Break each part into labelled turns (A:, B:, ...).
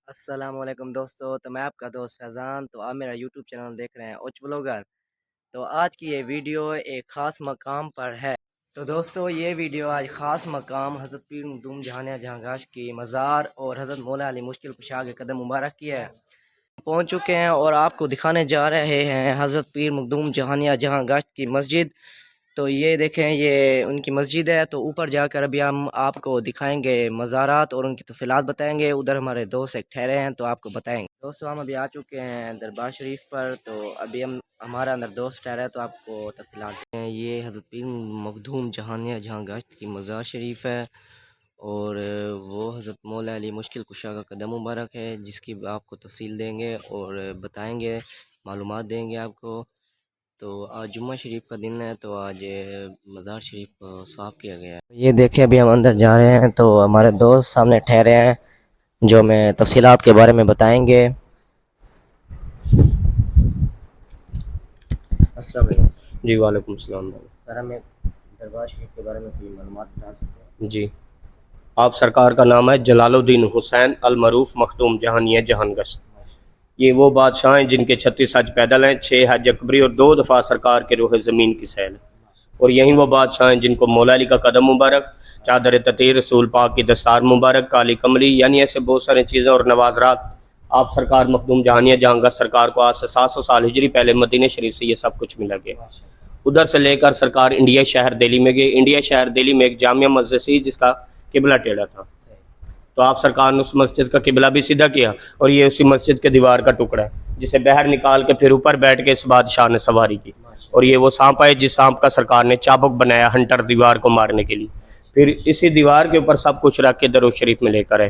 A: السلام علیکم دوستو، تو میں آپ کا دوست فیضان۔ تو آپ میرا یوٹیوب چینل دیکھ رہے ہیں اوچ بلاگر۔ تو آج کی یہ ویڈیو ایک خاص مقام پر ہے۔ تو دوستو یہ ویڈیو آج خاص مقام حضرت پیر مخدوم جہانیہ جہاں گشت کی مزار اور حضرت مولا علی مشکل کشا کے قدم مبارک کی ہے۔ پہنچ چکے ہیں اور آپ کو دکھانے جا رہے ہیں حضرت پیر مخدوم جہانیہ جہاں گشت کی مسجد۔ تو یہ دیکھیں، یہ ان کی مسجد ہے۔ تو اوپر جا کر ابھی ہم آپ کو دکھائیں گے مزارات اور ان کی تفصیلات بتائیں گے۔ ادھر ہمارے دوست ایک ٹھہرے ہیں تو آپ کو بتائیں گے۔ دوستو ہم ابھی آ چکے ہیں دربار شریف پر۔ تو ابھی ہمارا اندر دوست ٹھہرا ہے تو آپ کو تفصیلات دیں۔ یہ حضرت پیر مخدوم جہانیہ جہاں گشت کی مزار شریف ہے اور وہ حضرت مولا علی مشکل کشا کا قدم مبارک ہے، جس کی آپ کو تفصیل دیں گے اور بتائیں گے، معلومات دیں گے آپ کو۔ تو آج جمعہ شریف کا دن ہے تو آج مزار شریف کو صاف کیا گیا ہے۔ یہ دیکھیں ابھی ہم اندر جا رہے ہیں تو ہمارے دوست سامنے ٹھہرے ہیں جو میں تفصیلات کے بارے میں بتائیں گے۔ السلام علیکم
B: جی وعلیکم السلام۔
A: سر، ہمیں دربار شریف کے بارے میں کوئی معلومات بتا سکتے ہیں؟
B: جی، آپ سرکار کا نام ہے جلال الدین حسین المعروف مخدوم جہانیہ جہاں گشت۔ یہ وہ بادشاہ ہیں جن کے 36 حج پیدل ہیں، 6 حج اکبری اور 2 دفعہ سرکار کے روح زمین کی سیل ہے۔ اور یہی وہ بادشاہ ہیں جن کو مولا علی کا قدم مبارک، چادر تطہیر، رسول پاک کی دستار مبارک، کالی کملی، یعنی ایسے بہت سارے چیزیں اور نوازرات آپ سرکار مخدوم جہانیہ جہاں گشت سرکار کو آج سے 700 سال ہجری پہلے مدینہ شریف سے یہ سب کچھ ملا گیا۔ ادھر سے لے کر سرکار انڈیا شہر دہلی میں گئے۔ انڈیا شہر دہلی میں ایک جامع مسجد سی جس کا قبلہ ٹیڑھا تھا، تو آپ سرکار نے اس مسجد کا قبلہ بھی سیدھا کیا، اور یہ اسی مسجد کے دیوار کا ٹکڑا ہے جسے باہر نکال کے پھر اوپر بیٹھ کے اس بادشاہ نے سواری کی۔ اور یہ وہ سانپ ہے جس سانپ کا سرکار نے چابک بنایا ہنٹر دیوار کو مارنے کے لیے، پھر اسی دیوار کے اوپر سب کچھ رکھ کے درود شریف میں لے کر ہے۔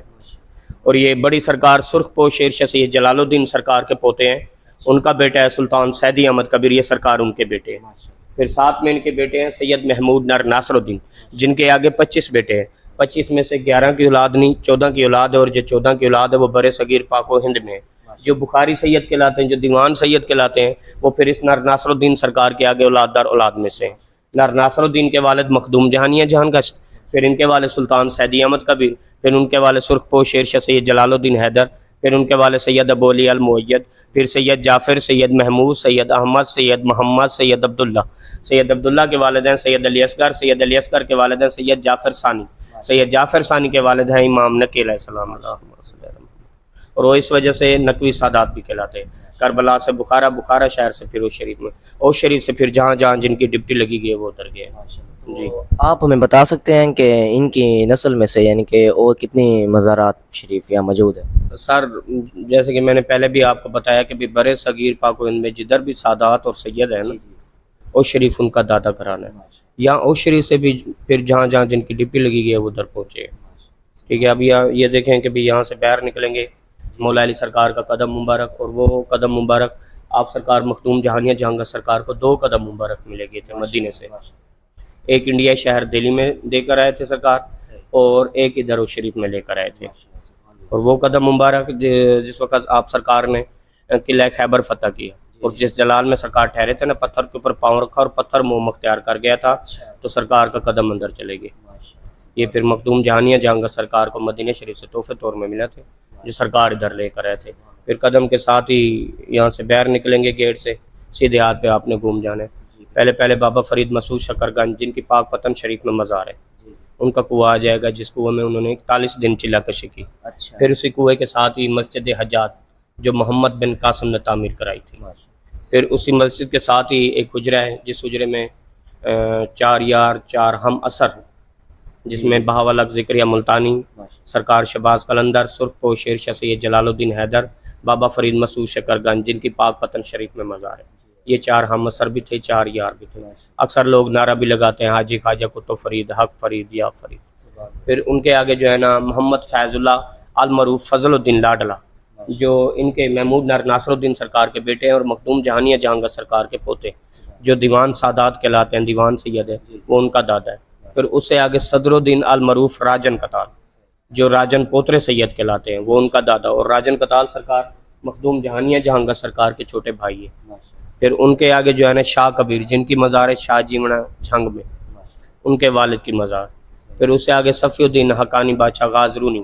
B: اور یہ بڑی سرکار سرخ پوش شیر شاہ سید جلال الدین سرکار کے پوتے ہیں، ان کا بیٹا ہے سلطان سیدی احمد کبیر، یہ سرکار ان کے بیٹے ہیں۔ پھر 7 میں ان کے بیٹے ہیں سید محمود نر ناصر الدین، جن کے آگے 25 بیٹے ہیں۔ 25 میں سے 11 کی اولاد نہیں، 14 کی اولاد ہے، اور جو 14 کی اولاد ہے وہ برے صغیر پاک و ہند میں ہے۔ جو بخاری سید کہلاتے ہیں، جو دیوان سید کہلاتے ہیں، وہ پھر اس نر ناصر الدین سرکار کے آگے اولاد دار اولاد میں سے ہیں۔ نر ناصر الدین کے والد مخدوم جہانیہ جہاں گشت، پھر ان کے والد سلطان سیدی احمد کبیر، پھر ان کے والد سرخ پوش شیر شاہ سید جلال الدین حیدر، پھر ان کے والد سید ابو علی المؤید، پھر سید جعفر، سید محمود، سید احمد، سید محمد، سید عبداللہ۔ سید عبداللہ کے والدین سید علی اصغر، سید علی اصغر کے والدین سید جعفر ثانی، سید جعفر ثانی کے والد ہیں امام نقی علیہ السلام، اور وہ اس وجہ سے نقوی سادات بھی کہلاتے ہیں۔ کربلا سے بخارا، بخارا شہر سے پھر اوش شریف میں، اوش شریف سے پھر جہاں جہاں جن کی ڈپٹی لگی گئی ہے وہ اتر گئے۔ جی،
A: آپ ہمیں بتا سکتے ہیں کہ ان کی نسل میں سے یعنی کہ اور کتنی مزارات شریف یہاں موجود ہیں؟
B: سر جیسے کہ میں نے پہلے بھی آپ کو بتایا کہ برے صغیر پاک و ہند میں جدھر بھی سادات اور سید ہیں نا، اوش شریف ان کا دادا گھرانہ ہے۔ یہاں اوش شریف سے بھی پھر جہاں جہاں جن کی ڈپٹی لگی گئی ہے وہ ادھر پہنچے۔ ٹھیک ہے، اب یہ دیکھیں کہ بھی یہاں سے باہر نکلیں گے مولا علی سرکار کا قدم مبارک، اور وہ قدم مبارک آپ سرکار مخدوم جہانیہ جہاں گشت سرکار کو 2 قدم مبارک ملے گئے تھے مدینے سے۔ ایک انڈیا شہر دہلی میں دے کر آئے تھے سرکار، اور ایک ادھر اوش شریف میں لے کر آئے تھے۔ اور وہ قدم مبارک جس وقت آپ سرکار نے قلعہ خیبر فتح کیا اور جس جلال میں سرکار ٹھہرے تھے نا، پتھر کے اوپر پاؤں رکھا اور پتھر منہ مختار کر گیا تھا، تو سرکار کا قدم اندر چلے گئے۔ یہ پھر مخدوم جہانیہ جہاں گشت سرکار کو مدینہ شریف سے تحفے طور میں ملا تھے، جو سرکار ادھر لے کر آئے تھے۔ پھر قدم کے ساتھ ہی یہاں سے باہر نکلیں گے گیٹ سے، سیدھے ہاتھ پہ آپ نے گھوم جانا ہے۔ پہلے بابا فرید مسعود شکر گنج، جن کی پاک پتن شریف میں مزار ہے، ان کا کنواں آ جائے گا، جس کنویں میں انہوں نے 41 دن چلا کشی کی۔ پھر اسی کنویں کے ساتھ ہی مسجد حجات جو محمد بن قاسم نے تعمیر کرائی تھی۔ پھر اسی مسجد کے ساتھ ہی ایک حجرہ ہے، جس حجرے میں 4 یار 4 ہم اثر، جس میں بہاولق ذکریہ ملتانی، سرکار شہباز قلندر، سرخ پوش شیر شاہ سید جلال الدین حیدر، بابا فرید مسعود شکر گنج، جن کی پاک پتن شریف میں مزار ہے۔ یہ 4 ہم اثر بھی تھے، 4 یار بھی تھے۔ اکثر لوگ نعرہ بھی لگاتے ہیں حاجی خواجہ قطب فرید، حق فرید یا فرید۔ پھر ان کے آگے جو ہے نا محمد فیض اللہ المعروف فضل الدین لاڈلا، جو ان کے محمود نر ناصر الدین سرکار کے بیٹے ہیں اور مخدوم جہانیہ جہاں گشت سرکار کے پوتے، جو دیوان سادات کہلاتے ہیں، دیوان سید ہے، وہ ان کا دادا ہے۔ پھر اس سے آگے صدر الدین المعروف راجن کتال، جو راجن پوترے سید کہلاتے ہیں، وہ ان کا دادا، اور راجن کتال سرکار مخدوم جہانیہ جہاں گشت سرکار کے چھوٹے بھائی ہیں۔ پھر ان کے آگے جو ہے نا شاہ کبیر، جن کی مزار ہے شاہ جیمنا جھنگ میں، ان کے والد کی مزار۔ پھر اس سے آگے صفی الدین حقانی بادشاہ غازرونی،